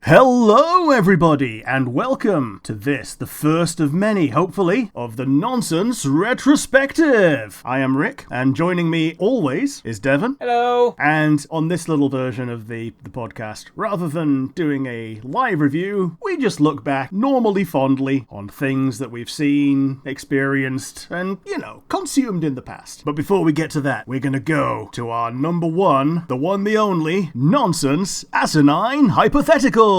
Hello everybody, and welcome to this, the first of many, hopefully, of the Nonsense Retrospective. I am Rick, and joining me always is Devon. Hello. And on this little version of the podcast, rather than doing a live review, we just look back normally fondly on things that we've seen, experienced, and, consumed in the past. But before we get to that, we're gonna go to our number one, the one, the only, nonsense, asinine, hypothetical.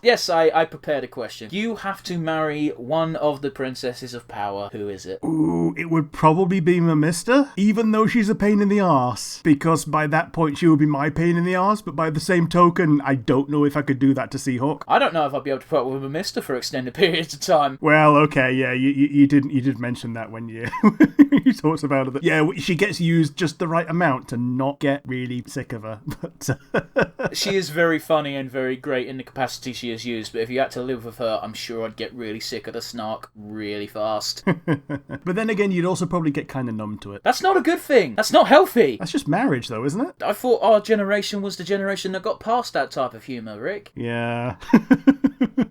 Yes, I prepared a question. You have to marry one of the princesses of power. Who is it? Ooh, it would probably be Mamista, even though she's a pain in the arse. Because by that point she would be my pain in the arse, but by the same token, I don't know if I could do that to Seahawk. I don't know if I'd be able to put up with Mamista for extended periods of time. Well, okay, yeah, you did mention that when you you talked about it. Yeah, she gets used just the right amount to not get really sick of her. But she is very funny and very great in the capacity she is used, but if you had to live with her, I'm sure I'd get really sick of the snark really fast. But then again, you'd also probably get kind of numb to it. That's not a good thing. That's not healthy. That's just marriage, though, isn't it? I thought our generation was the generation that got past that type of humour, Rick. Yeah.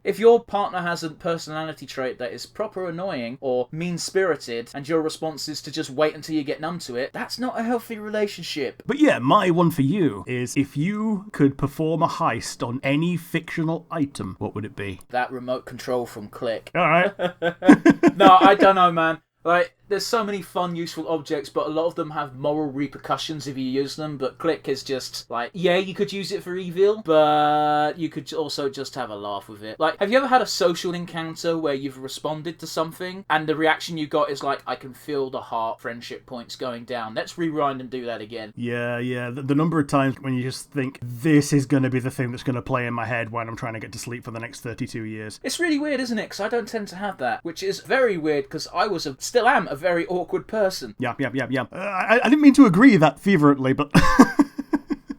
If your partner has a personality trait that is proper annoying or mean-spirited, and your response is to just wait until you get numb to it, that's not a healthy relationship. But yeah, my one for you is if you could perform a heist on any fictional item, what would it be? That remote control from Click. Alright. No, I don't know, man. Like, there's so many fun, useful objects, but a lot of them have moral repercussions if you use them, but Click is just, like, yeah, you could use it for evil, but you could also just have a laugh with it. Like, have you ever had a social encounter where you've responded to something, and the reaction you got is like, I can feel the heart friendship points going down. Let's rewind and do that again. Yeah. The number of times when you just think, this is going to be the thing that's going to play in my head when I'm trying to get to sleep for the next 32 years. It's really weird, isn't it? Because I don't tend to have that, which is very weird, because still am a very awkward person. Yeah. I didn't mean to agree that fervently, but...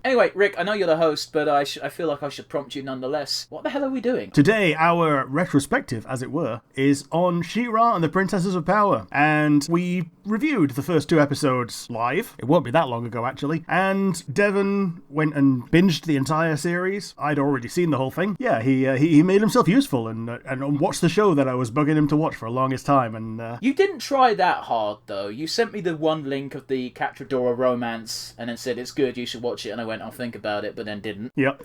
Anyway, Rick, I know you're the host, but I feel like I should prompt you nonetheless. What the hell are we doing? Today, our retrospective, as it were, is on She-Ra and the Princesses of Power. And we reviewed the first two episodes live. It won't be that long ago, actually. And Devon went and binged the entire series. I'd already seen the whole thing. Yeah, he made himself useful and watched the show that I was bugging him to watch for the longest time. And You didn't try that hard, though. You sent me the one link of the Captradora romance and then said, it's good, you should watch it. And I went, I'll think about it, but then didn't. Yep.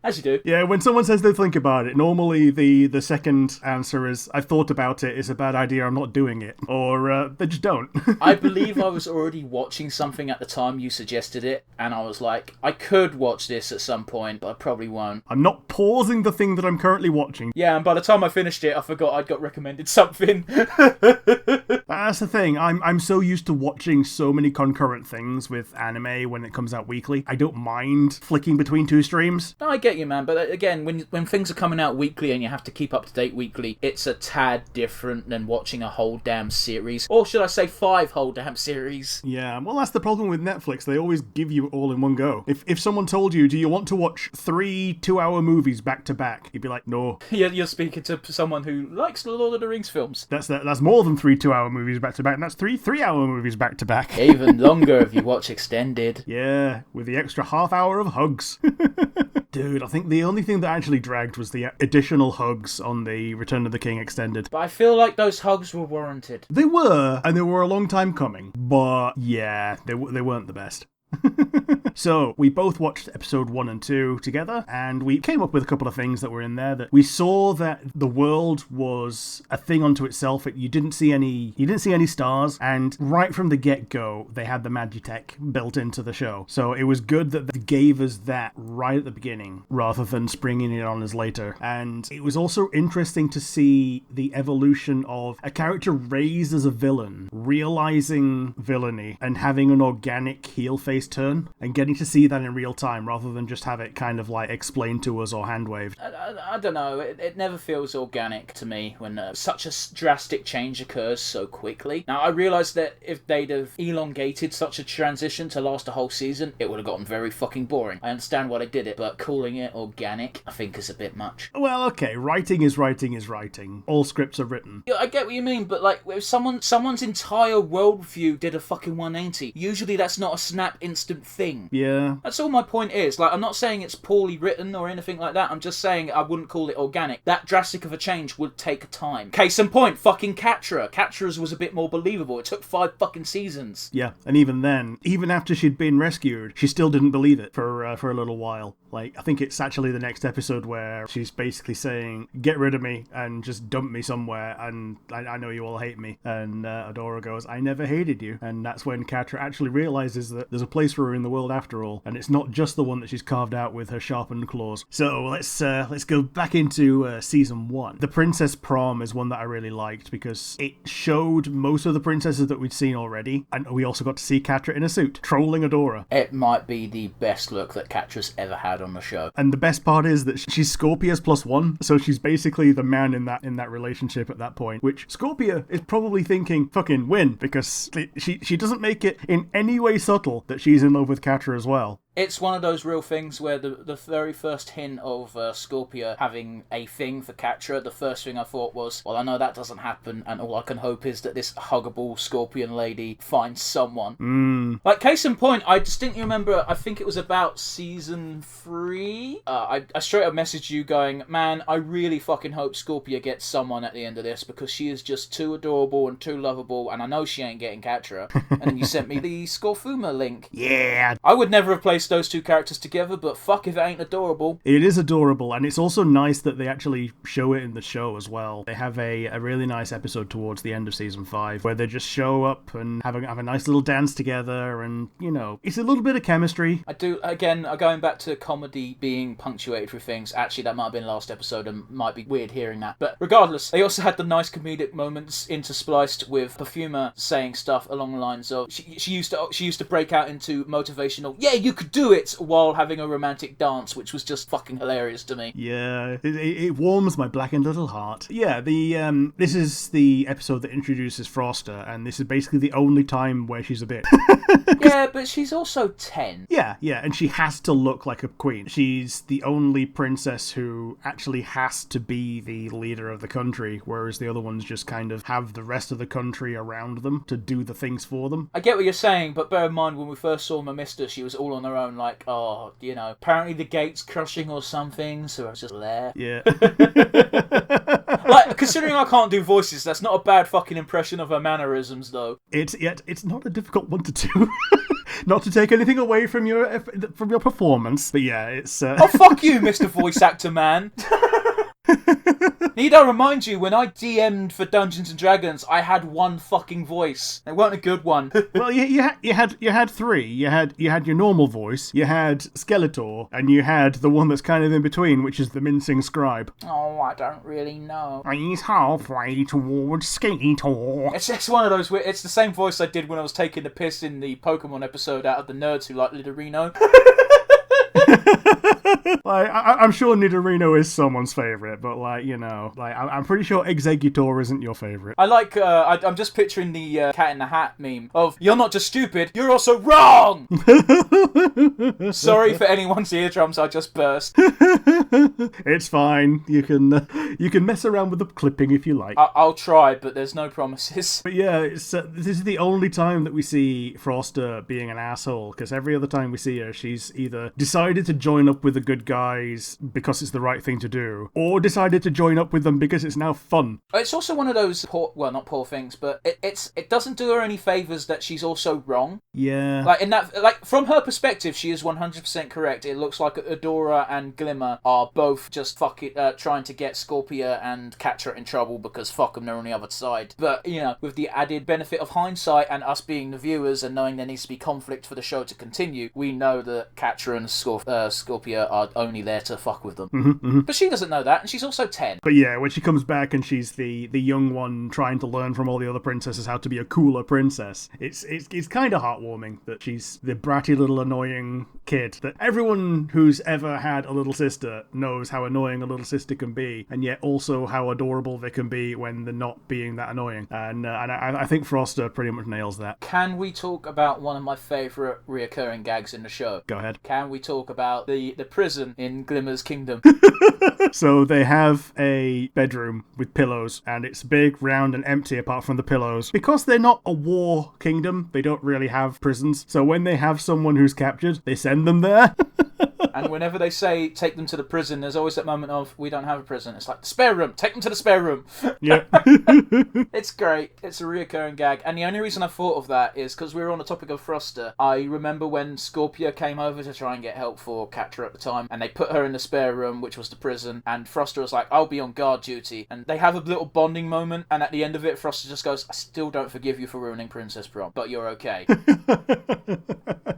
As you do. Yeah, when someone says they think about it, normally the second answer is, I've thought about it, it's a bad idea, I'm not doing it. Or they just don't. I believe I was already watching something at the time you suggested it, and I was like, I could watch this at some point, but I probably won't. I'm not pausing the thing that I'm currently watching. Yeah, and by the time I finished it, I forgot I'd got recommended something. That's the thing, I'm so used to watching so many concurrent things with anime when it comes out weekly. I don't mind flicking between two streams. No, I get you, man. But again, when things are coming out weekly and you have to keep up to date weekly, it's a tad different than watching a whole damn series. Or should I say 5 whole damn series? Yeah, well, that's the problem with Netflix. They always give you it all in one go. If someone told you, do you want to watch 3 2-hour movies back to back? You'd be like, no. Yeah, you're speaking to someone who likes the Lord of the Rings films. That's more than 3 2-hour movies back to back, and that's 3 3-hour movies back to back. Even longer if you watch extended. Yeah, with the extra half hour of hugs. Dude, I think the only thing that actually dragged was the additional hugs on the Return of the King extended. But I feel like those hugs were warranted. They were, and they were a long time coming. But yeah, they weren't the best. So, we both watched episode 1 and 2 together, and we came up with a couple of things that were in there. That we saw that the world was a thing unto itself. You didn't see any stars, and right from the get-go, they had the Magitech built into the show. So it was good that they gave us that right at the beginning, rather than springing it on us later. And it was also interesting to see the evolution of a character raised as a villain, realizing villainy, and having an organic heel-face turn, and getting to see that in real time rather than just have it kind of like explained to us or hand-waved. I don't know, it never feels organic to me when such a drastic change occurs so quickly. Now, I realise that if they'd have elongated such a transition to last a whole season, it would have gotten very fucking boring. I understand why they did it, but calling it organic, I think is a bit much. Well, okay, writing is writing. All scripts are written. Yeah, I get what you mean, but like, if someone's entire worldview did a fucking 180, usually that's not a snap in instant thing. Yeah. That's all my point is. Like, I'm not saying it's poorly written or anything like that. I'm just saying I wouldn't call it organic. That drastic of a change would take time. Case in point, fucking Catra. Catra's was a bit more believable. It took 5 fucking seasons. Yeah, and even then, even after she'd been rescued, she still didn't believe it for a little while. Like, I think it's actually the next episode where she's basically saying, get rid of me and just dump me somewhere, and I know you all hate me. And Adora goes, I never hated you. And that's when Catra actually realizes that there's a place for her in the world after all, and it's not just the one that she's carved out with her sharpened claws. So let's go back into season 1. The Princess Prom is one that I really liked because it showed most of the princesses that we'd seen already, and we also got to see Catra in a suit, trolling Adora. It might be the best look that Catra's ever had on the show. And the best part is that she's Scorpia's +1, so she's basically the man in that relationship at that point, which Scorpia is probably thinking, fucking win, because she doesn't make it in any way subtle that she's in love with Catra as well. It's one of those real things where the very first hint of Scorpia having a thing for Catra, the first thing I thought was, well, I know that doesn't happen, and all I can hope is that this huggable scorpion lady finds someone. Like, case in point, I distinctly remember, I think it was about season 3, I straight up messaged you going, man, I really fucking hope Scorpia gets someone at the end of this, because she is just too adorable and too lovable, and I know she ain't getting Catra. And then you sent me the Scorfuma link. Yeah! I would never have placed those two characters together, but fuck if it ain't adorable. It is adorable, and it's also nice that they actually show it in the show as well. They have a really nice episode towards the end of season 5 where they just show up and have a nice little dance together, and, you know, it's a little bit of chemistry. I do, again, going back to comedy being punctuated with things, actually that might have been last episode and might be weird hearing that, but regardless, they also had the nice comedic moments interspliced with Perfuma saying stuff along the lines of, she used to break out into motivational, yeah, you could do it, while having a romantic dance, which was just fucking hilarious to me. Yeah, it warms my blackened little heart. Yeah, this is the episode that introduces Froster, and this is basically the only time where she's a bitch. Yeah, but she's also 10. Yeah, and she has to look like a queen. She's the only princess who actually has to be the leader of the country, whereas the other ones just kind of have the rest of the country around them to do the things for them. I get what you're saying, but bear in mind when we first saw Mamista, she was all on her own, like, oh, you know, apparently the gate's crushing or something, so I was just there. Yeah. Like, considering I can't do voices, that's not a bad fucking impression of her mannerisms, though. It's not a difficult one to do. Not to take anything away from your performance, but yeah, it's... Oh, fuck you, Mr. Voice Actor Man! Need I remind you, when I DM'd for Dungeons and Dragons, I had one fucking voice. It weren't a good one. Well, you had 3. You had your normal voice, you had Skeletor, and you had the one that's kind of in between, which is the mincing scribe. Oh, I don't really know. He's halfway towards Skeletor. It's one of those. It's the same voice I did when I was taking the piss in the Pokemon episode out of the nerds who like Nidorino. Like, I'm sure Nidorino is someone's favourite, but, like, you know, like, I'm pretty sure Exeggutor isn't your favourite. I like, I'm just picturing the Cat in the Hat meme of, you're not just stupid, you're also wrong! Sorry for anyone's eardrums I just burst. It's fine. You can mess around with the clipping if you like. I'll try, but there's no promises. But yeah, this is the only time that we see Froster being an asshole, because every other time we see her, she's either decided to join up with the good guys because it's the right thing to do, or decided to join up with them because it's now fun. It's also one of those not poor things, but it doesn't do her any favours that she's also wrong. Yeah. Like from her perspective, she is 100% correct. It looks like Adora and Glimmer are both just trying to get Scorpia and Catra in trouble because fuck them, they're on the other side. But, you know, with the added benefit of hindsight and us being the viewers and knowing there needs to be conflict for the show to continue, we know that Catra and Scorpia are only there to fuck with them. Mm-hmm. But she doesn't know that, and she's also 10. But yeah, when she comes back and she's the young one trying to learn from all the other princesses how to be a cooler princess, it's kind of heartwarming that she's the bratty little annoying kid that everyone who's ever had a little sister knows how annoying a little sister can be, and yet also how adorable they can be when they're not being that annoying. And I think Froster pretty much nails that. Can we talk about one of my favourite reoccurring gags in the show? Go ahead. Can we talk about the prison prison in Glimmer's kingdom. So they have a bedroom with pillows, and it's big, round, and empty apart from the pillows. Because they're not a war kingdom, they don't really have prisons. So when they have someone who's captured, they send them there. And whenever they say take them to the prison, there's always that moment of, we don't have a prison. It's like, the spare room, take them to the spare room. Yep. It's great. It's a reoccurring gag. And the only reason I thought of that is because we were on the topic of Froster. I remember when Scorpia came over to try and get help for Catra at the time, and they put her in the spare room, which was the prison, and Froster was like, I'll be on guard duty. And they have a little bonding moment, and at the end of it, Froster just goes, I still don't forgive you for ruining Princess Prom, but you're okay.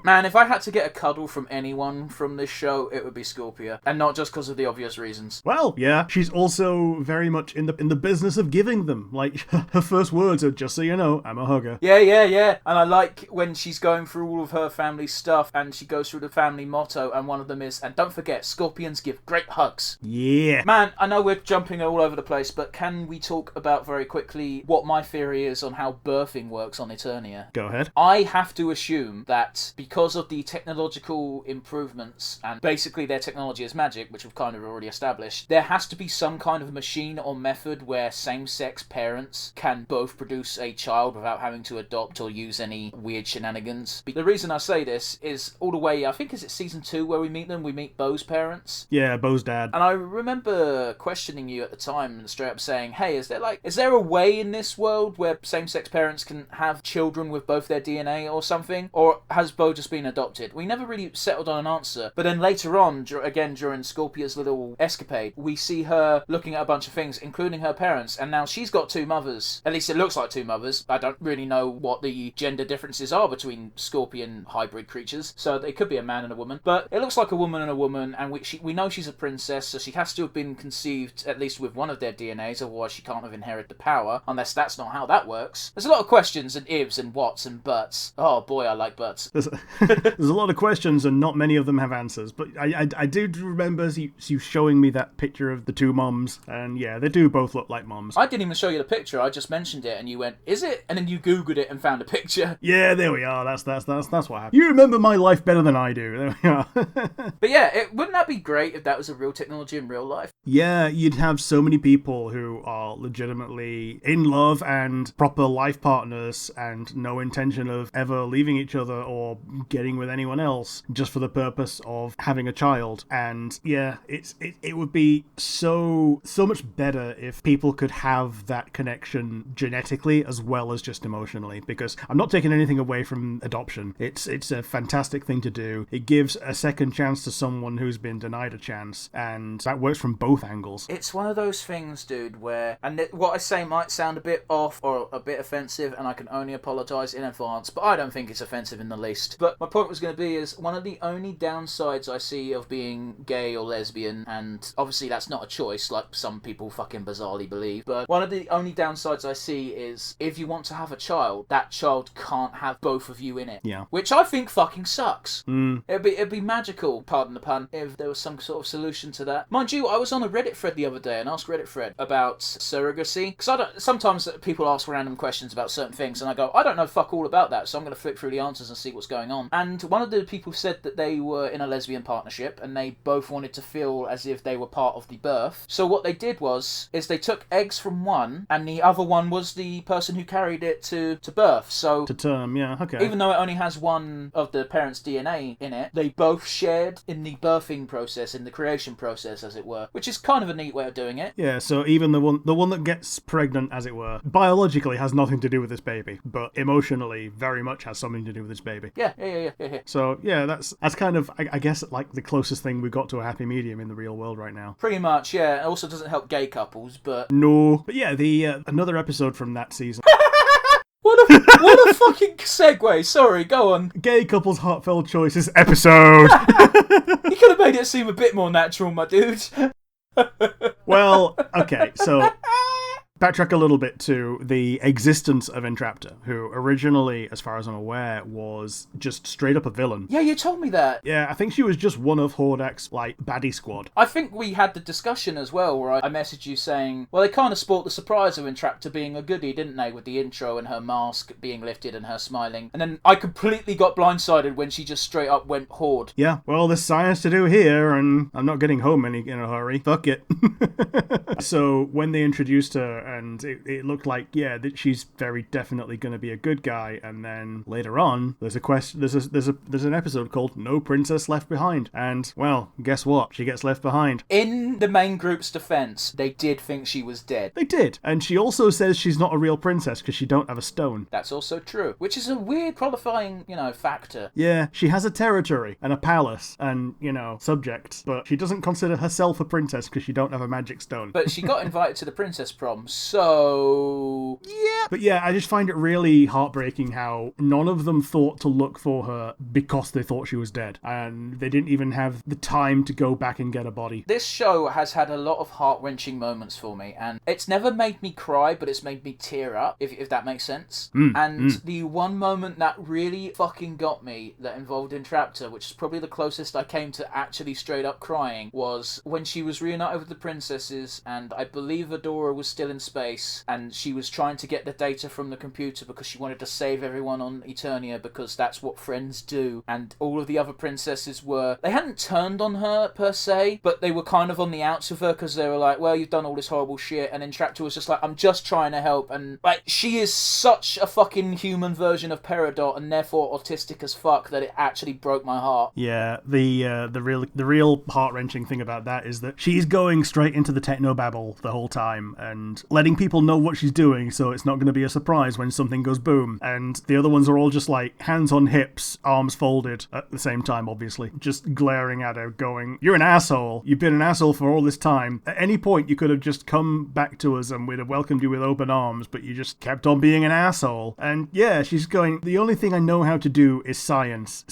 Man, if I had to get a cuddle from anyone from this show, it would be Scorpia. And not just because of the obvious reasons. Well, yeah, she's also very much in the business of giving them. Like, her first words are, just so you know, I'm a hugger. Yeah. And I like when she's going through all of her family stuff, and she goes through the family motto, and one of them is, and don't forget, scorpions give great hugs. Yeah. Man, I know we're jumping all over the place, but can we talk about very quickly what my theory is on how birthing works on Eternia? Go ahead. I have to assume that because of the technological improvements, and basically their technology is magic, which we've kind of already established, there has to be some kind of machine or method where same-sex parents can both produce a child without having to adopt or use any weird shenanigans. The reason I say this is all the way, I think, is it season 2 where we meet them? We meet Bo's parents. Yeah, Bo's dad. And I remember questioning you at the time and straight up saying, hey, is there a way in this world where same-sex parents can have children with both their DNA or something? Or has Bo just been adopted? We never really settled on an answer. But then later on, again during Scorpia's little escapade, we see her looking at a bunch of things, including her parents, and now she's got 2 mothers. At least it looks like 2 mothers. I don't really know what the gender differences are between scorpion hybrid creatures, so it could be a man and a woman. But it looks like a woman and a woman, and we know she's a princess, so she has to have been conceived at least with one of their DNAs, otherwise she can't have inherited the power, unless that's not how that works. There's a lot of questions and ifs and whats and buts. Oh boy, I like buts. There's a lot of questions, and not many of them have answers. But I do remember you showing me that picture of the 2 moms, and yeah, they do both look like moms. I didn't even show you the picture. I just mentioned it, and you went, "Is it?" And then you Googled it and found a picture. Yeah, there we are. That's what happened. You remember my life better than I do. There we are. But yeah, wouldn't that be great if that was a real technology in real life? Yeah, you'd have so many people who are legitimately in love and proper life partners, and no intention of ever leaving each other or getting with anyone else, just for the purpose of having a child. And yeah, it would be so much better if people could have that connection genetically as well as just emotionally, because I'm not taking anything away from adoption. It's a fantastic thing to do. It gives a second chance to someone who's been denied a chance, and that works from both angles. It's one of those things, dude, where, and what I say might sound a bit off or a bit offensive, and I can only apologise in advance, but I don't think it's offensive in the least. But my point was going to be is, one of the only downsides I see of being gay or lesbian, and obviously that's not a choice like some people fucking bizarrely believe, but one of the only downsides I see is, if you want to have a child, that child can't have both of you in it. Yeah. Which I think fucking sucks. It'd be magical, pardon the pun, if there was some sort of solution to that. Mind you, I was on a Reddit thread the other day and asked Reddit thread about surrogacy, because sometimes people ask random questions about certain things, and I go, I don't know fuck all about that, so I'm going to flick through the answers and see what's going on. And one of the people said that they were in a lesbian partnership, and they both wanted to feel as if they were part of the birth. So what they did is they took eggs from one, and the other one was the person who carried it to birth. So to term, yeah, okay. Even though it only has one of the parents' DNA in it, they both shared in the birthing process, in the creation process, as it were, which is kind of a neat way of doing it. Yeah, so even the one that gets pregnant, as it were, biologically has nothing to do with this baby, but emotionally very much has something to do with this baby. Yeah. So yeah, that's kind of, I guess, like the closest thing we've got to a happy medium in the real world right now. Pretty much, yeah. It also doesn't help gay couples, but... No. But yeah, the another episode from that season... What a fucking segue. Sorry, go on. Gay couples heartfelt choices episode. You could have made it seem a bit more natural, my dude. Well, okay, so backtrack a little bit to the existence of Entraptor, who originally, as far as I'm aware, was just straight up a villain. Yeah, you told me that. Yeah, I think she was just one of Hordak's, baddie squad. I think we had the discussion as well, where I messaged you saying, well, they kind of sport the surprise of Entraptor being a goodie, didn't they, with the intro and her mask being lifted and her smiling. And then I completely got blindsided when she just straight up went Horde. Yeah, well, there's science to do here, and I'm not getting home in a hurry. Fuck it. So when they introduced her, and it looked like, yeah, that she's very definitely going to be a good guy, and then later on, there's a question. There's an episode called "No Princess Left Behind," and well, guess what? She gets left behind. In the main group's defense, they did think she was dead. They did, and she also says she's not a real princess because she don't have a stone. That's also true, which is a weird qualifying, factor. Yeah, she has a territory and a palace and subjects, but she doesn't consider herself a princess because she don't have a magic stone. But she got invited to the princess prom, so yeah. But yeah, I just find it really heartbreaking how none of them thought to look for her because they thought she was dead, and they didn't even have the time to go back and get a body. This show has had a lot of heart-wrenching moments for me, and it's never made me cry, but it's made me tear up, if that makes sense. The one moment that really fucking got me that involved Entraptor, which is probably the closest I came to actually straight up crying, was when she was reunited with the princesses, and I believe Adora was still in space, and she was trying to get the data from the computer because she wanted to save everyone on Eternia because that's what friends do, and all of the other princesses they hadn't turned on her per se, but they were kind of on the outs of her because they were like, well, you've done all this horrible shit, and Entraptor was just like, I'm just trying to help, and she is such a fucking human version of Peridot and therefore autistic as fuck that it actually broke my heart. Yeah, the real heart-wrenching thing about that is that she's going straight into the technobabble the whole time and letting people know what she's doing so it's not going to be a surprise when something goes boom, and the other ones are all just hands on hips, arms folded at the same time, obviously, just glaring at her going, you're an asshole, you've been an asshole for all this time, at any point you could have just come back to us and we'd have welcomed you with open arms, but you just kept on being an asshole. And yeah, she's going, the only thing I know how to do is science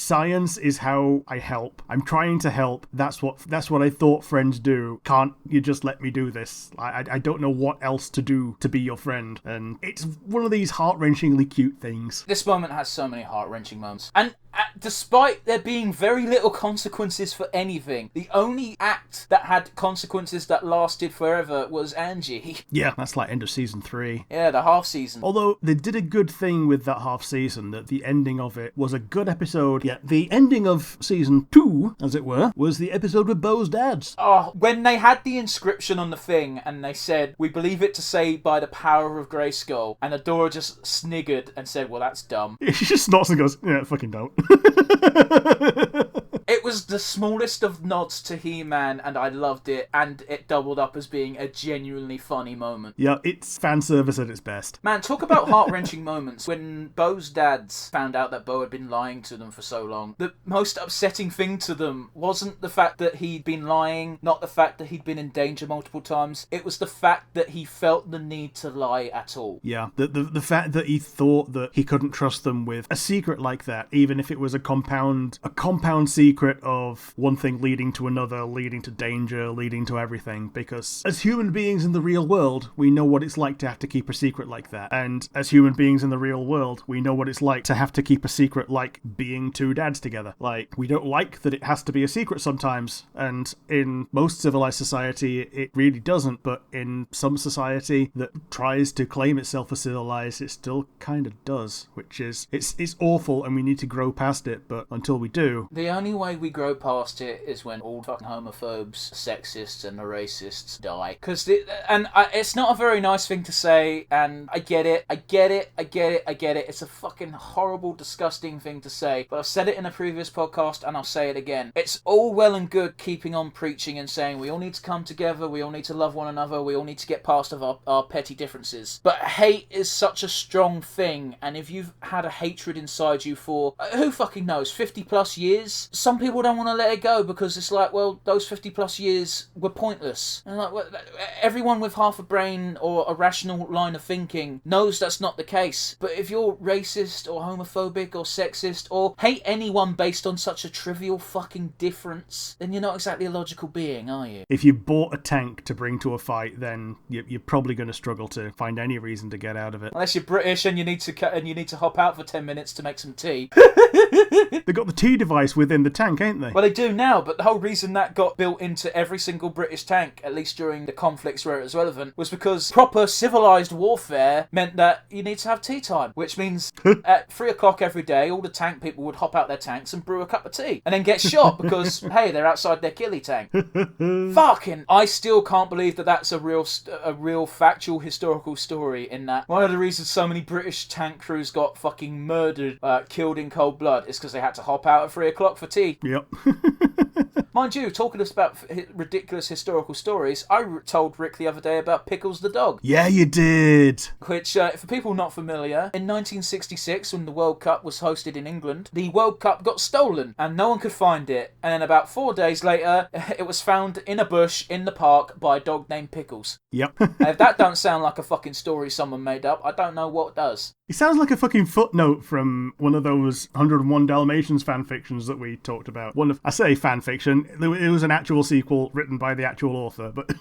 is how I help, I'm trying to help, that's what I thought friends do, can't you just let me do this? I don't know what else to do to be your friend. And it's one of these heart-wrenchingly cute things. This moment has so many heart-wrenching moments, and despite there being very little consequences for anything, the only act that had consequences that lasted forever was Angie. Yeah, that's end of season 3. Yeah, the half season. Although they did a good thing with that half season, that the ending of it was a good episode. Yeah, the ending of season 2, as it were, was the episode with Bo's dads. Oh, when they had the inscription on the thing and they said, we believe it to say by the power of Grayskull, and Adora just sniggered and said, well, that's dumb. She just snorts and goes, yeah, fucking don't. It was the smallest of nods to He-Man, and I loved it, and it doubled up as being a genuinely funny moment. Yeah, it's fan service at its best. Man, talk about heart-wrenching moments. When Bo's dads found out that Bo had been lying to them for so long, the most upsetting thing to them wasn't the fact that he'd been lying, not the fact that he'd been in danger multiple times, it was the fact that he felt the need to lie at all. Yeah, the fact that he thought that he couldn't trust them with a secret like that, even if it was a compound secret of one thing leading to another, leading to danger, leading to everything, because as human beings in the real world, we know what it's like to have to keep a secret like that. And as human beings in the real world, we know what it's like to have to keep a secret like being two dads together. We don't like that it has to be a secret sometimes, and in most civilized society, it really doesn't, but in some society that tries to claim itself as civilized, it still kind of does, which is, it's awful, and we need to grow past it, but until we do... The only way we grow past it is when all fucking homophobes, sexists, and racists die. It's not a very nice thing to say, and I get it. It's a fucking horrible, disgusting thing to say, but I've said it in a previous podcast, and I'll say it again. It's all well and good keeping on preaching and saying we all need to come together, we all need to love one another, we all need to get past our petty differences. But hate is such a strong thing, and if you've had a hatred inside you for, who fucking knows, 50 plus years, some people people don't want to let it go because it's like, well, those 50 plus years were pointless. And like, well, everyone with half a brain or a rational line of thinking knows that's not the case. But if you're racist or homophobic or sexist or hate anyone based on such a trivial fucking difference, then you're not exactly a logical being, are you? If you bought a tank to bring to a fight, then you're probably going to struggle to find any reason to get out of it. Unless you're British and you need to hop out for 10 minutes to make some tea. They got the tea device within the tank, ain't they? Well, they do now, but the whole reason that got built into every single British tank, at least during the conflicts where it was relevant, was because proper civilised warfare meant that you need to have tea time, which means at 3 o'clock every day, all the tank people would hop out their tanks and brew a cup of tea, and then get shot because, hey, they're outside their ghillie tank. Fucking, I still can't believe that that's a real factual historical story, in that one of the reasons so many British tank crews got fucking murdered, killed in cold blood, is because they had to hop out at 3 o'clock for tea. Yep. Mind you, talking about ridiculous historical stories, I told Rick the other day about Pickles the dog. Yeah, you did. Which, for people not familiar, in 1966, when the World Cup was hosted in England, the World Cup got stolen and no one could find it. And then about 4 days later, it was found in a bush in the park by a dog named Pickles. Yep. And if that don't sound like a fucking story someone made up, I don't know what does. It sounds like a fucking footnote from one of those 101 Dalmatians fanfictions that we talked about. I say fanfiction, it was an actual sequel written by the actual author, but...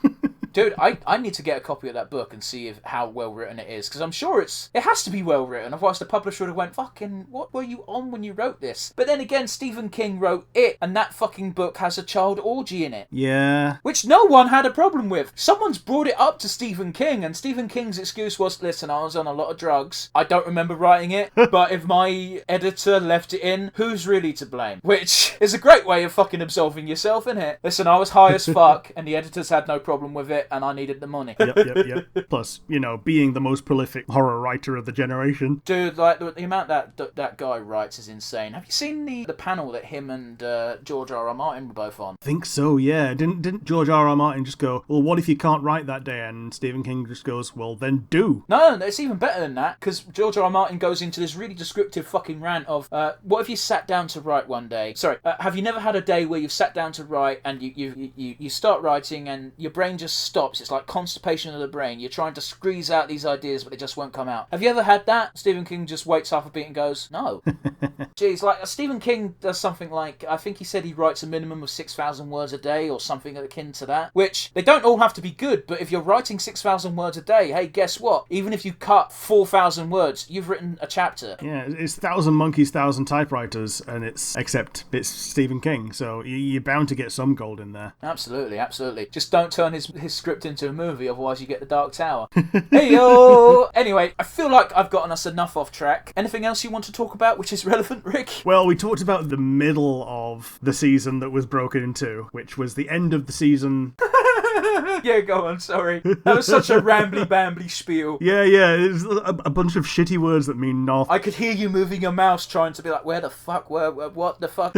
Dude, I need to get a copy of that book and see how well written it is, because I'm sure it has to be well written, otherwise the publisher would have went, fucking, what were you on when you wrote this? But then again, Stephen King wrote it, and that fucking book has a child orgy in it. Yeah. Which no one had a problem with. Someone's brought it up to Stephen King, and Stephen King's excuse was, listen, I was on a lot of drugs. I don't remember writing it, but if my editor left it in, who's really to blame? Which is a great way of fucking absolving yourself, isn't it? Listen, I was high as fuck, and the editors had no problem with it, and I needed the money. Yep. Plus, being the most prolific horror writer of the generation. Dude, like, the amount that guy writes is insane. Have you seen the panel that him and George R.R. Martin were both on? I think so, yeah. Didn't George R.R. Martin just go, well, what if you can't write that day? And Stephen King just goes, well, then do. No, it's even better than that, because George R.R. Martin goes into this really descriptive fucking rant of, what if you sat down to write one day? Sorry, have you never had a day where you've sat down to write and you start writing and your brain just stops? It's like constipation of the brain. You're trying to squeeze out these ideas, but they just won't come out. Have you ever had that? Stephen King just waits half a beat and goes, no. Jeez, like, Stephen King does something like, I think he said he writes a minimum of 6,000 words a day or something akin to that, which they don't all have to be good, but if you're writing 6,000 words a day, hey, guess what? Even if you cut 4,000 words, you've written a chapter. Yeah, it's 1,000 monkeys, 1,000 typewriters, and except it's Stephen King, so you're bound to get some gold in there. Absolutely. Just don't turn his script into a movie, otherwise you get the Dark Tower. Hey-yo! Anyway, I feel like I've gotten us enough off track. Anything else you want to talk about which is relevant, Rick? Well, we talked about the middle of the season that was broken in two, which was the end of the season. Yeah, go on, sorry. That was such a rambly-bambly spiel. Yeah, it's a bunch of shitty words that mean nothing. I could hear you moving your mouse trying to be like, where the fuck, what the fuck?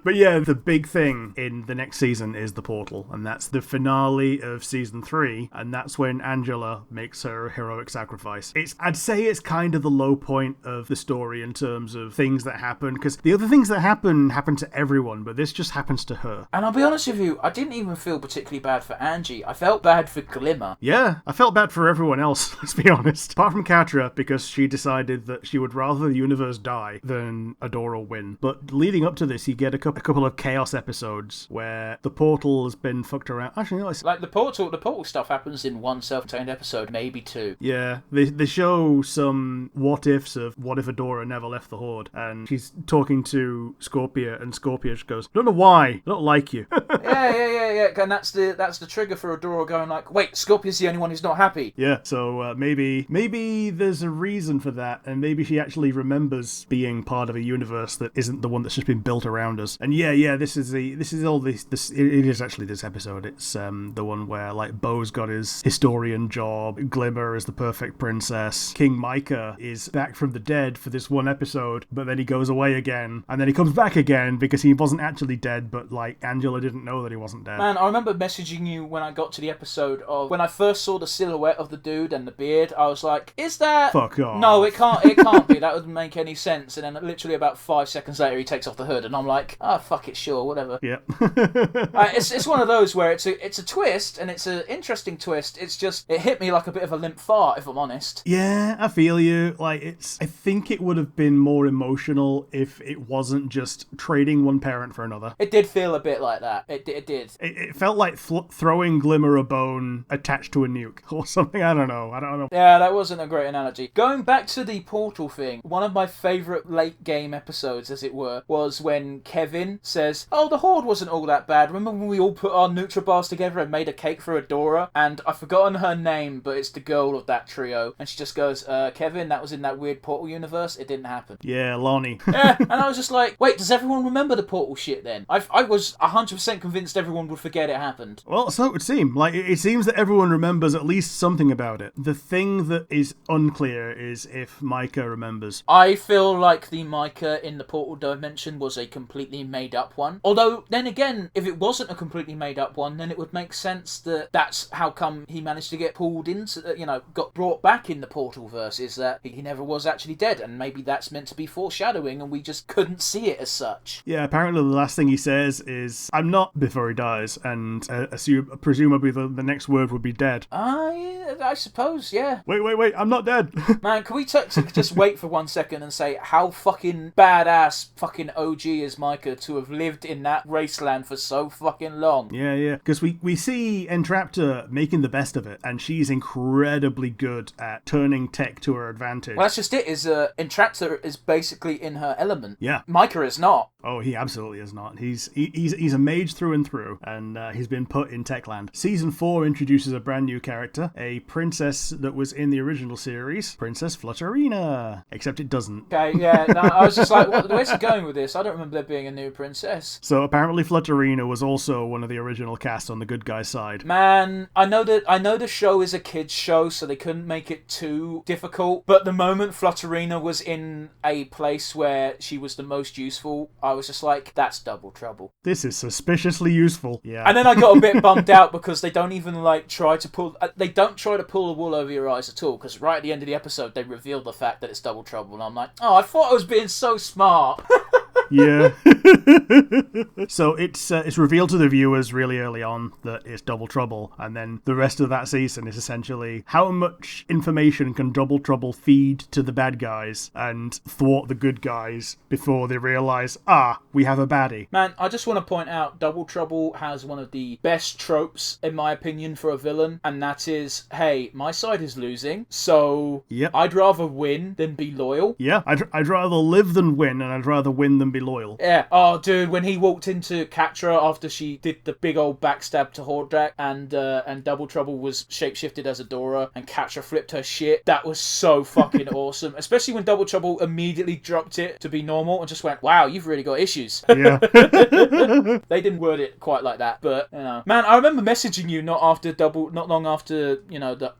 But yeah, the big thing in the next season is the portal, and that's the finale of season 3, and that's when Angela makes her heroic sacrifice. I'd say it's kind of the low point of the story in terms of things that happen, because the other things that happen to everyone, but this just happens to her. And I'll be honest with you, I didn't even feel particularly bad for Angie. I felt bad for Glimmer. Yeah, I felt bad for everyone else, let's be honest. Apart from Katra, because she decided that she would rather the universe die than Adora win. But leading up to this, you get a couple of chaos episodes where the portal has been fucked around. Actually, no, it's... Like, the portal stuff happens in one self-contained episode, maybe two. Yeah, they show some what-ifs of what if Adora never left the Horde, and she's talking to Scorpia, and Scorpia just goes, I don't know why, I don't like you. Yeah, and that's the trigger for Adora going like, wait, Scorpia's the only one who's not happy. Yeah, so maybe there's a reason for that, and maybe she actually remembers being part of a universe that isn't the one that's just been built around us. And yeah, this is it is actually this episode. It's the one where like Bo's got his historian job, Glimmer is the perfect princess, King Micah is back from the dead for this one episode, but then he goes away again, and then he comes back again because he wasn't actually dead, but like Angela didn't know that he wasn't dead. Man, I remember messaging you when I got to the episode of when I first saw the silhouette of the dude and the beard. I was like, "Is that?" Fuck off. No, it can't. It can't be. That wouldn't make any sense. And then literally about 5 seconds later, he takes off the hood, and I'm like, "Ah, fuck it, sure, whatever." Yep. It's one of those where it's a twist, and it's an interesting twist. It's just it hit me like a bit of a limp fart, if I'm honest. Yeah, I feel you. Like I think it would have been more emotional if it wasn't just trading one parent for another. It did feel a bit like that. It did. It felt like throwing Glimmer a bone attached to a nuke or something. I don't know. Yeah, that wasn't a great analogy. Going back to the portal thing, one of my favourite late game episodes, as it were, was when Kevin says, "Oh, the Horde wasn't all that bad. Remember when we all put our Nutribars together and made a cake for Adora?" And I've forgotten her name, but it's the girl of that trio. And she just goes, "Kevin, that was in that weird portal universe. It didn't happen." Yeah, Lonnie. Yeah, and I was just like, wait, does everyone remember the portal shit then? I was 100% convinced everyone would forget it happened. Well, so it would seem. Like, it seems that everyone remembers at least something about it. The thing that is unclear is if Micah remembers. I feel like the Micah in the portal dimension was a completely made-up one. Although, then again, if it wasn't a completely made-up one, then it would make sense that that's how come he managed to get pulled into, got brought back in the portal verse, is that he never was actually dead, and maybe that's meant to be foreshadowing, and we just couldn't see it as such. Yeah, apparently the last thing he says is, "I'm not," before he dies, and presumably the next word would be dead. Yeah, I suppose, yeah. Wait, I'm not dead. Man, can we just wait for 1 second and say how fucking badass fucking OG is Micah to have lived in that wasteland for so fucking long? Yeah, because we see Entraptor making the best of it, and she's incredibly good at turning tech to her advantage. Well, that's just it, Entraptor is basically in her element. Yeah. Micah is not. Oh, he absolutely is not. He's a mage through and through, and he's been put in Techland. Season 4 introduces a brand new character, a princess that was in the original series, Princess Flutterina. Except it doesn't. Okay, yeah. No, I was just like, where's he going with this? I don't remember there being a new princess. So apparently Flutterina was also one of the original cast on the good guy side. Man, I know the show is a kids show, so they couldn't make it too difficult. But the moment Flutterina was in a place where she was the most useful, I was just like, that's double trouble. This is suspiciously useful. Yeah. And then I got a bit bummed out because they don't even try to pull the wool over your eyes at all. Because right at the end of the episode, they reveal the fact that it's double trouble, and I'm like, oh, I thought I was being so smart. Yeah. So it's revealed to the viewers really early on that it's Double Trouble, and then the rest of that season is essentially how much information can Double Trouble feed to the bad guys and thwart the good guys before they realise, we have a baddie. Man, I just want to point out Double Trouble has one of the best tropes, in my opinion, for a villain, and that is, hey, my side is losing, so yep. I'd rather win than be loyal. Yeah, I'd rather live than win, and I'd rather win than be loyal. Yeah. Oh, dude, when he walked into Catra after she did the big old backstab to Hordrak, and Double Trouble was shapeshifted as Adora, and Catra flipped her shit, that was so fucking awesome. Especially when Double Trouble immediately dropped it to be normal and just went, wow, you've really got issues. Yeah. They didn't word it quite like that, but, Man, I remember messaging you not long after,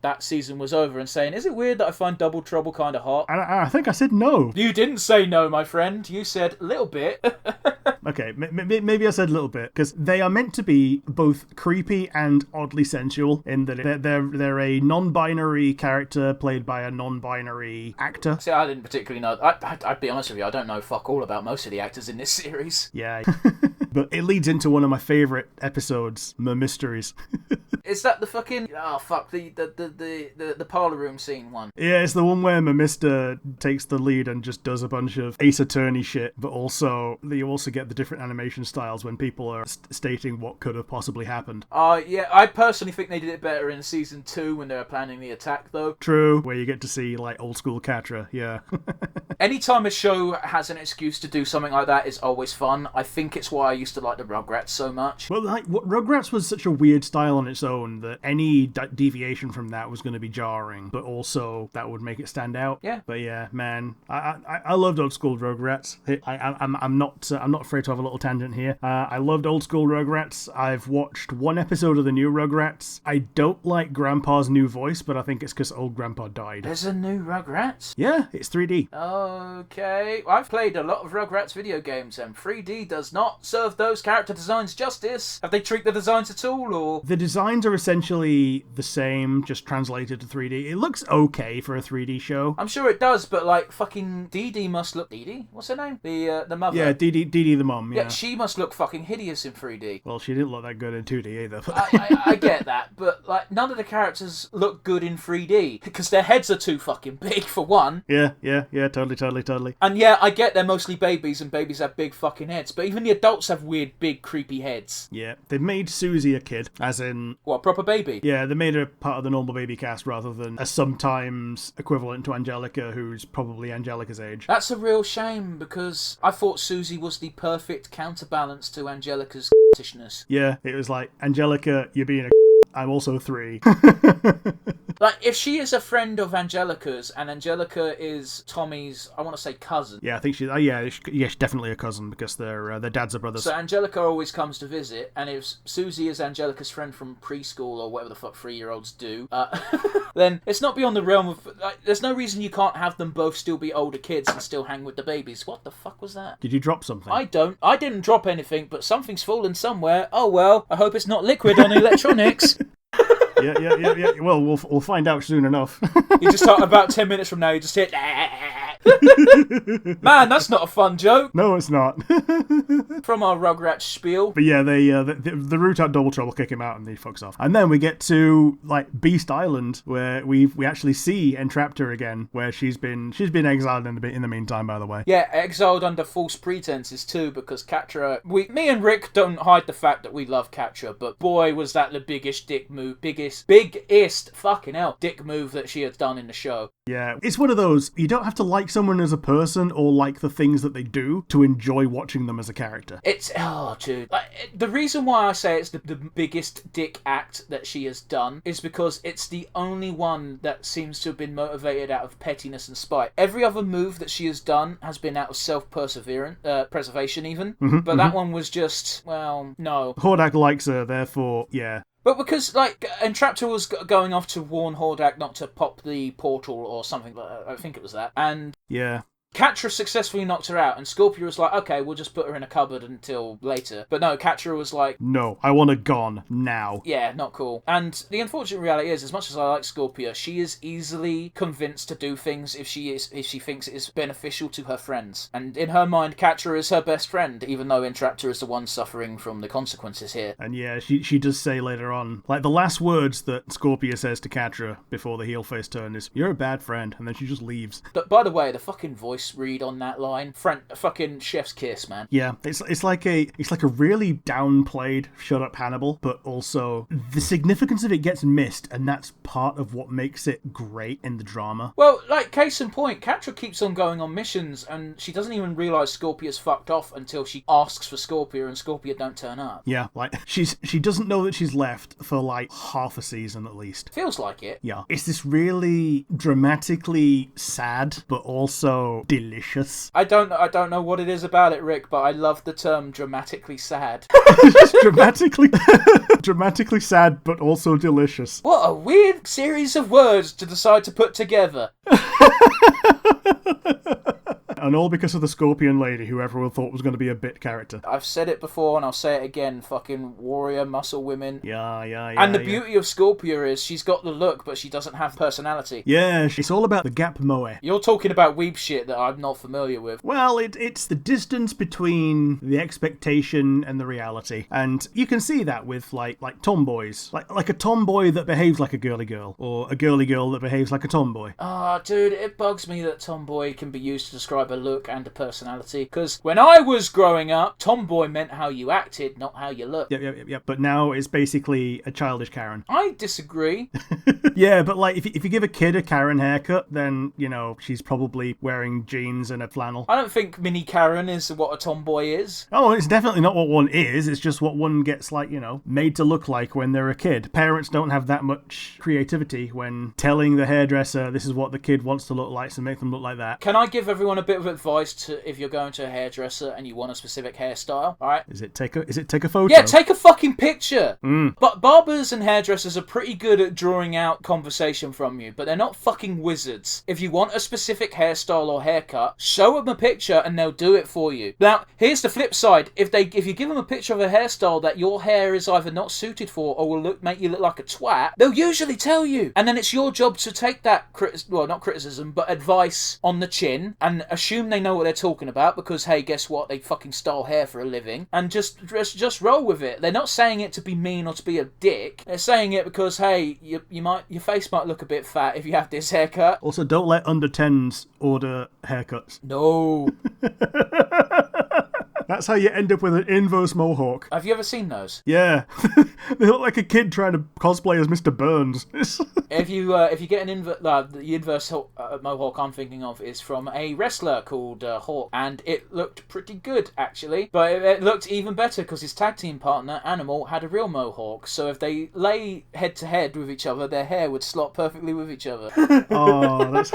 that season was over and saying, is it weird that I find Double Trouble kind of hot? I think I said no. You didn't say no, my friend. You said a little bit. Okay, maybe I said a little bit, because they are meant to be both creepy and oddly sensual in that they're a non-binary character played by a non-binary actor. See, I didn't particularly know. I'd be honest with you, I don't know fuck all about most of the actors in this series. Yeah. But it leads into one of my favourite episodes, Mysteries. Is that the fucking the parlour room scene one? Yeah, it's the one where Mimister takes the lead and just does a bunch of Ace Attorney shit, but also you also get the different animation styles when people are stating what could have possibly happened. Yeah, I personally think they did it better in season 2 when they were planning the attack, though. True, where you get to see old school Catra. Yeah. Anytime a show has an excuse to do something like that is always fun. I think it's why I used to like the Rugrats so much. Well, like, Rugrats was such a weird style on its own that any deviation from that was going to be jarring, but also that would make it stand out. Yeah. But yeah, man, I loved old school Rugrats. I'm not afraid to have a little tangent here. I loved old school Rugrats. I've watched one episode of the new Rugrats. I don't like Grandpa's new voice, but I think it's because old Grandpa died. There's a new Rugrats? Yeah, it's 3D. Okay. I've played a lot of Rugrats video games, and 3D does not serve those character designs justice. Have they tweaked the designs at all, or...? The designs are essentially the same, just translated to 3D. It looks okay for a 3D show. I'm sure it does, but like fucking Dee Dee must look... Dee Dee? What's her name? The mother. Yeah, Dee Dee the mom, yeah. Yeah, she must look fucking hideous in 3D. Well, she didn't look that good in 2D either. I get that, but like none of the characters look good in 3D because their heads are too fucking big for one. Yeah, totally. And yeah, I get they're mostly babies and babies have big fucking heads, but even the adults have weird, big, creepy heads. Yeah, they've made Susie a kid, as in... What, a proper baby? Yeah, they made her part of the normal baby cast rather than a sometimes equivalent to Angelica, who's probably Angelica's age. That's a real shame because I thought Susie was the perfect counterbalance to Angelica's tishness. Yeah, it was like, Angelica, you're being a I'm also 3. Like, if she is a friend of Angelica's, and Angelica is Tommy's, I want to say cousin. Yeah, I think she's... she's definitely a cousin, because their dads are brothers. So Angelica always comes to visit, and if Susie is Angelica's friend from preschool, or whatever the fuck 3-year-olds do, then it's not beyond the realm of... Like, there's no reason you can't have them both still be older kids and still hang with the babies. What the fuck was that? Did you drop something? I didn't drop anything, but something's fallen somewhere. Oh well, I hope it's not liquid on electronics. Yeah. Well, we'll find out soon enough. You just start about 10 minutes from now, you just hit... Man, that's not a fun joke. No, it's not. From our Rugrats spiel. But yeah, the root out Double Trouble kick him out and he fucks off. And then we get to like Beast Island, where we actually see Entraptor again, where she's been exiled in the meantime, by the way. Yeah, exiled under false pretenses too, because Catra... Me and Rick don't hide the fact that we love Catra, but boy was that the biggest dick move that she had done in the show. Yeah, it's one of those, you don't have to like someone as a person or like the things that they do to enjoy watching them as a character. Dude. Like, the reason why I say it's the biggest dick act that she has done is because it's the only one that seems to have been motivated out of pettiness and spite. Every other move that she has done has been out of preservation even, but that one was just, well, no. Hordak likes her, therefore, yeah. But because, like, Entraptor was going off to warn Hordak not to pop the portal or something, I think it was that, and... Yeah. Catra successfully knocked her out, and Scorpia was like, okay, we'll just put her in a cupboard until later. But no, Catra was like... No, I want her gone, now. Yeah, not cool. And the unfortunate reality is, as much as I like Scorpia, she is easily convinced to do things if she thinks it is beneficial to her friends. And in her mind, Catra is her best friend, even though Entraptor is the one suffering from the consequences here. And yeah, she does say later on, like the last words that Scorpia says to Catra before the heel face turn is, "You're a bad friend," and then she just leaves. But by the way, the fucking voice read on that line, fucking chef's kiss, man. Yeah, it's like a really downplayed Shut Up Hannibal, but also the significance of it gets missed, and that's part of what makes it great in the drama. Well, like, case in point, Catra keeps on going on missions, and she doesn't even realise Scorpia's fucked off until she asks for Scorpia, and Scorpia don't turn up. Yeah, like, she doesn't know that she's left for, like, half a season at least. Feels like it. Yeah. It's this really dramatically sad, but also delicious. I don't know what it is about it, Rick, but I love the term dramatically sad. Just dramatically sad, but also delicious. What a weird series of words to decide to put together. And all because of the Scorpion Lady, who everyone thought was going to be a bit character. I've said it before and I'll say it again, fucking warrior muscle women. Yeah. And the beauty of Scorpia is she's got the look, but she doesn't have personality. Yeah, it's all about the gap moe. You're talking about weeb shit that I'm not familiar with. Well, it's the distance between the expectation and the reality. And you can see that with, like tomboys. Like a tomboy that behaves like a girly girl, or a girly girl that behaves like a tomboy. Dude, it bugs me that tomboy can be used to describe a look and a personality. Because when I was growing up, tomboy meant how you acted, not how you looked. Yep. But now it's basically a childish Karen. I disagree. Yeah, but like, if you give a kid a Karen haircut, then, you know, she's probably wearing jeans and a flannel. I don't think mini Karen is what a tomboy is. Oh, it's definitely not what one is. It's just what one gets, like, you know, made to look like when they're a kid. Parents don't have that much creativity when telling the hairdresser this is what the kid wants to look like, so make them look like that. Can I give everyone a bit of advice to if you're going to a hairdresser and you want a specific hairstyle? All right. Is it take a photo? Yeah, take a fucking picture. But barbers and hairdressers are pretty good at drawing out conversation from you, but they're not fucking wizards. If you want a specific hairstyle or haircut, show them a picture and they'll do it for you. Now, here's the flip side. If you give them a picture of a hairstyle that your hair is either not suited for or will make you look like a twat, they'll usually tell you. And then it's your job to take that not criticism, but advice on the chin and assume they know what they're talking about because, hey, guess what? They fucking style hair for a living, and just roll with it. They're not saying it to be mean or to be a dick. They're saying it because, hey, your face might look a bit fat if you have this haircut. Also, don't let under 10s order haircuts. No. That's how you end up with an inverse mohawk. Have you ever seen those? Yeah. They look like a kid trying to cosplay as Mr. Burns. If you get the inverse mohawk I'm thinking of is from a wrestler called Hawk, and it looked pretty good actually, but it looked even better because his tag team partner Animal had a real mohawk. So if they lay head to head with each other, their hair would slot perfectly with each other. Oh, that's.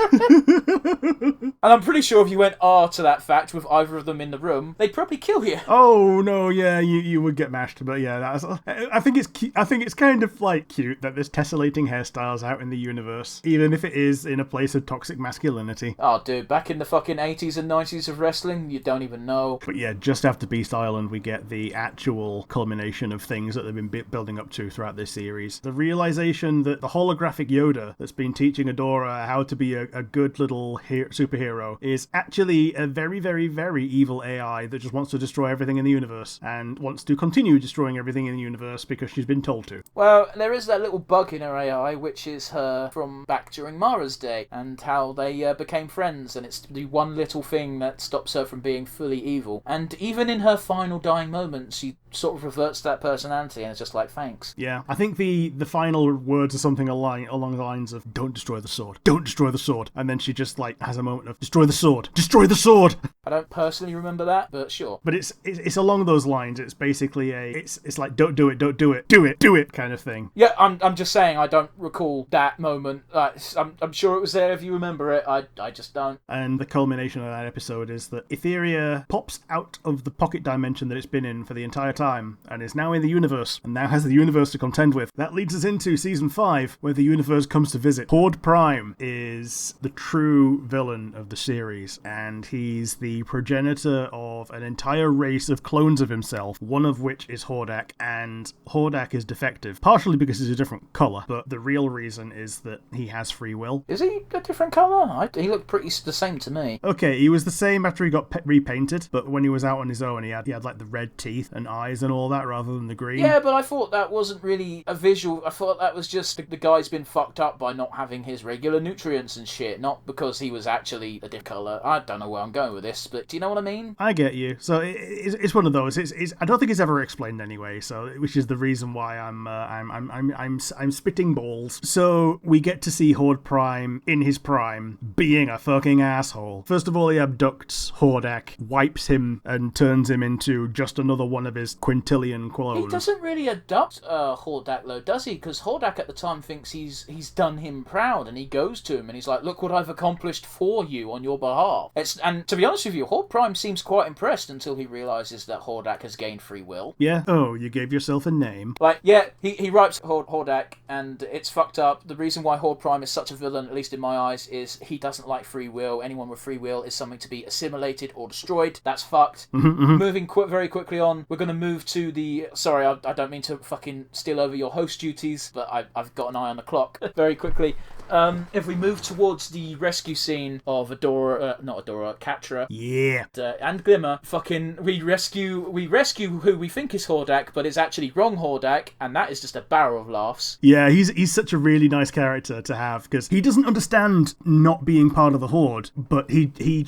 And I'm pretty sure if you went to that fact with either of them in the room, they'd probably kill you. Oh no, yeah, you would get mashed, but yeah, I think it's cute. I think it's kind of like cute that there's tessellating hairstyles out in the universe, even if it is in a place of toxic masculinity. Oh, dude, back in the fucking 80s and 90s of wrestling, you don't even know. But yeah, just after Beast Island, we get the actual culmination of things that they've been building up to throughout this series. The realization that the holographic Yoda that's been teaching Adora how to be a good little superhero is actually a very, very, very evil AI that just wants to destroy everything in the universe and wants to continue destroying everything in the universe because she's been told to. Well, there is that little bug in her AI, which is her from back during Mara's day, and how they became friends, and it's the one little thing that stops her from being fully evil. And even in her final dying moments, she sort of reverts to that personality, and it's just like, thanks. Yeah, I think the final words are something along the lines of, don't destroy the sword, don't destroy the sword, and then she just like has a moment of, destroy the sword, destroy the sword! I don't personally remember that, but sure. But it's along those lines. It's basically it's like, don't do it, do it kind of thing. Yeah, I'm just saying I don't recall that moment. I'm sure it was there if you remember it. I just don't. And the culmination of that episode is that Etheria pops out of the pocket dimension that it's been in for the entire time and is now in the universe and now has the universe to contend with. That leads us into season 5 where the universe comes to visit. Horde Prime is the true villain of the series, and he's the progenitor of an entire race of clones of himself, one of which is Hordak, and Hordak is defective, partially because he's a different colour, but the real reason is that he has free will. Is he a different colour? He looked pretty the same to me. Okay, he was the same after he got repainted, but when he was out on his own, he had like the red teeth and eyes and all that rather than the green. Yeah, but I thought that wasn't really a visual. I thought that was just the guy's been fucked up by not having his regular nutrients and shit, not because he was actually a different colour. I don't know where I'm going with this, but do you know what I mean? I get you. So it's one of those. I don't think it's ever explained anyway. So which is the reason why I'm spitting balls. So we get to see Horde Prime in his prime being a fucking asshole. First of all, he abducts Hordak, wipes him, and turns him into just another one of his quintillion clones. He doesn't really abduct Hordak though, does he? Because Hordak at the time thinks he's done him proud, and he goes to him and he's like, "Look what I've accomplished for you on your behalf." And to be honest with you, Horde Prime seems quite impressed until he realises that Hordak has gained free will. Yeah. Oh, you gave yourself a name. Like, yeah, he wipes Hordak, and it's fucked up. The reason why Horde Prime is such a villain, at least in my eyes, is he doesn't like free will. Anyone with free will is something to be assimilated or destroyed. That's fucked. Moving very quickly on, we're going to move to the... Sorry, I don't mean to fucking steal over your host duties, but I've got an eye on the clock. Very quickly. if we move towards the rescue scene of Catra, Yeah. and Glimmer, fucking we rescue who we think is Hordak, but it's actually wrong Hordak, and that is just a barrel of laughs. Yeah, he's such a really nice character to have, because he doesn't understand not being part of the Horde, but he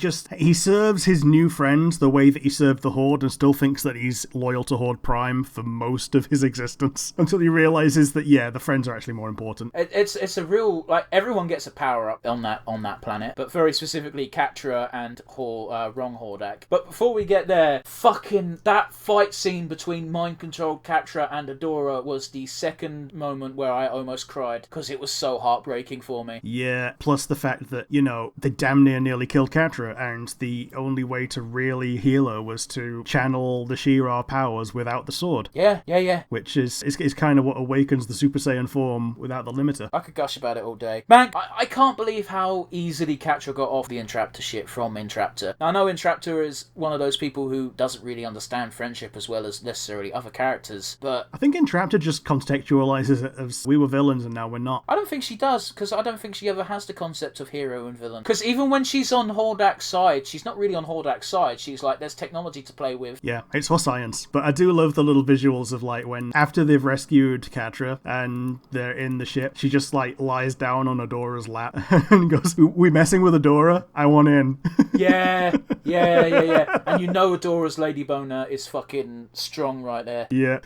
serves his new friends the way that he served the Horde and still thinks that he's loyal to Horde Prime for most of his existence, until he realizes that, yeah, the friends are actually more important. It's a real, like, everyone gets a power-up on that planet, but very specifically Catra and wrong Hordak. But before we get there, fucking that fight scene between mind-controlled Catra and Adora was the second moment where I almost cried, because it was so heartbreaking for me. Yeah, plus the fact that, they damn nearly killed Catra, and the only way to really heal her was to channel the She-Ra powers without the sword. Yeah. Which is kind of what awakens the Super Saiyan form without the limiter. I could gush about it all day. Man, I can't believe how easily Catra got off the Entraptor ship from Entraptor. Now, I know Entraptor is one of those people who doesn't really understand friendship as well as necessarily other characters, but I think Entraptor just contextualizes it as we were villains and now we're not. I don't think she does, because I don't think she ever has the concept of hero and villain. Because even when she's on Hordak's side, she's not really on Hordak's side. She's like, there's technology to play with. Yeah, it's for science. But I do love the little visuals of, like, when after they've rescued Catra and they're in the ship, she just, like, lies down on Adora's lap and goes, "We messing with Adora? I want in." Yeah. And Adora's Lady Boner is fucking strong right there. Yeah.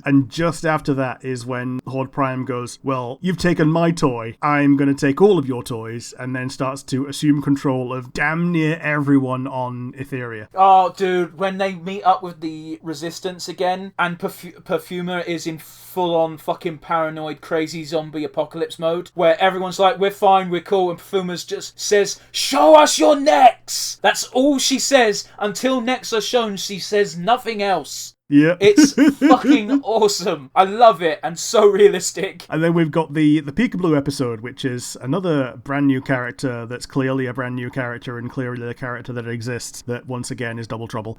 And just after that is when Horde Prime goes, "Well, you've taken my toy. I'm going to take all of your toys," and then starts to assume control of damn near everyone on Etheria. Oh, dude, when they meet up with the Resistance again, and Perfumer is in full-on fucking paranoid, crazy zombie apocalypse mode, where everyone's like, "We're fine, we're cool," and Perfumer's just says, "Show us your necks!" That's all she says. Until necks are shown, she says nothing else. Yeah. It's fucking awesome. I love it, and so realistic. And then we've got the Peekaboo episode, which is another brand new character that's clearly a brand new character and clearly a character that exists that once again is Double Trouble.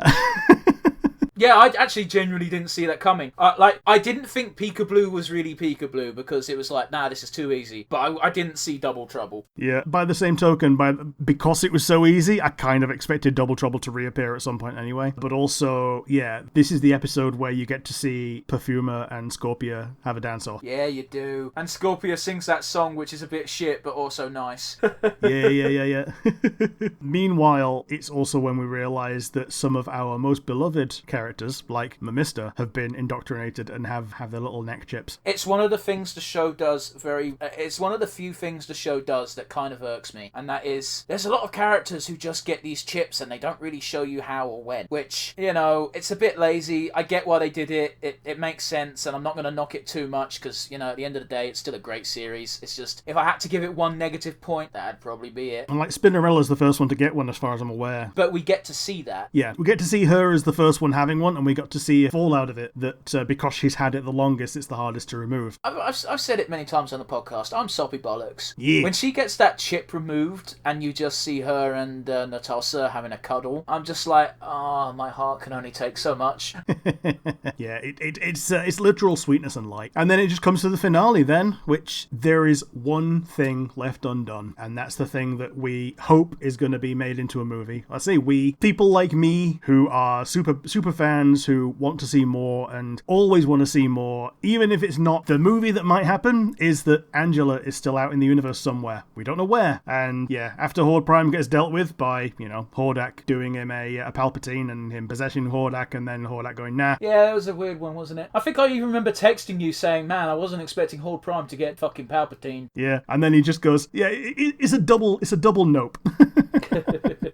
Yeah, I actually genuinely didn't see that coming. I didn't think Peekaboo was really Peekaboo because it was like, nah, this is too easy. But I didn't see Double Trouble. Yeah, by the same token, because it was so easy, I kind of expected Double Trouble to reappear at some point anyway. But also, yeah, this is the episode where you get to see Perfumer and Scorpia have a dance-off. Yeah, you do. And Scorpia sings that song, which is a bit shit, but also nice. Yeah. Meanwhile, it's also when we realise that some of our most beloved characters, like Mamista, have been indoctrinated and have their little neck chips. It's one of the things the show does it's one of the few things the show does that kind of irks me, and that is, there's a lot of characters who just get these chips and they don't really show you how or when, which, it's a bit lazy. I get why they did it. It makes sense, and I'm not going to knock it too much, because, at the end of the day, it's still a great series. It's just, if I had to give it one negative point, that'd probably be it. And, like, Spinnerella's the first one to get one, as far as I'm aware. But we get to see that. Yeah, we get to see her as the first one having one, and we got to see a fallout of it, that because she's had it the longest, it's the hardest to remove. I've said it many times on the podcast, I'm soppy bollocks. Yeah. When she gets that chip removed, and you just see her and Natasha having a cuddle, I'm just like, my heart can only take so much. Yeah, it's literal sweetness and light. And then it just comes to the finale then, which there is one thing left undone, and that's the thing that we hope is going to be made into a movie. I say we, people like me who are super fans who want to see more and always want to see more, even if it's not the movie that might happen, is that Angela is still out in the universe somewhere. We don't know where. And yeah, after Horde Prime gets dealt with by, Hordak doing him a Palpatine and him possessing Hordak, and then Hordak going, nah. Yeah, that was a weird one, wasn't it? I think I even remember texting you saying, man, I wasn't expecting Horde Prime to get fucking Palpatine. Yeah, and then he just goes, yeah, it's a double nope.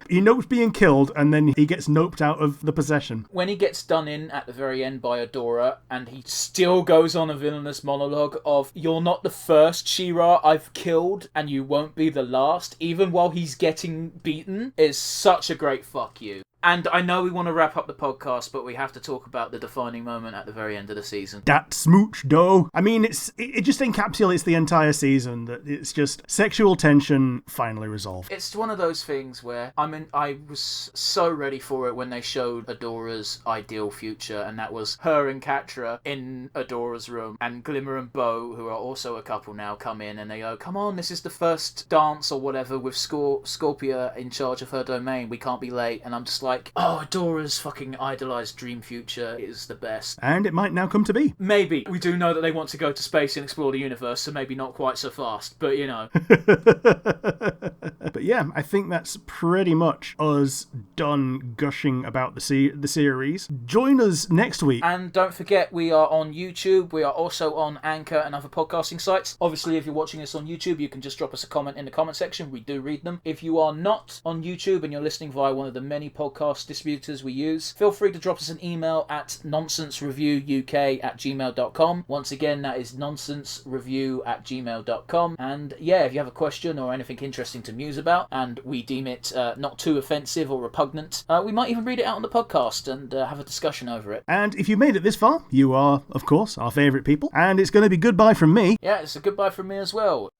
He nopes being killed, and then he gets noped out of the possession. When he gets done in at the very end by Adora, and he still goes on a villainous monologue of, "You're not the first She-Ra I've killed, and you won't be the last," even while he's getting beaten, is such a great fuck you. And I know we want to wrap up the podcast, but we have to talk about the defining moment at the very end of the season. That smooch, though. I mean, it just encapsulates the entire season, that it's just sexual tension finally resolved. It's one of those things where, I was so ready for it when they showed Adora's ideal future, and that was her and Catra in Adora's room, and Glimmer and Bo, who are also a couple now, come in and they go, come on, this is the first dance or whatever with Scorpia in charge of her domain. We can't be late. And I'm just like, oh, Adora's fucking idolised dream future is the best. And it might now come to be. Maybe. We do know that they want to go to space and explore the universe, so maybe not quite so fast, but you know. But yeah, I think that's pretty much us done gushing about the series. Join us next week. And don't forget, we are on YouTube. We are also on Anchor and other podcasting sites. Obviously, if you're watching us on YouTube, you can just drop us a comment in the comment section. We do read them. If you are not on YouTube and you're listening via one of the many podcast distributors we use, feel free to drop us an email at nonsensereviewuk@gmail.com. Once again, that is nonsensereviewuk@gmail.com. And yeah, if you have a question or anything interesting to muse about, and we deem it not too offensive or repugnant, we might even read it out on the podcast and have a discussion over it. And if you've made it this far, you are, of course, our favourite people. And it's going to be goodbye from me. Yeah, it's a goodbye from me as well.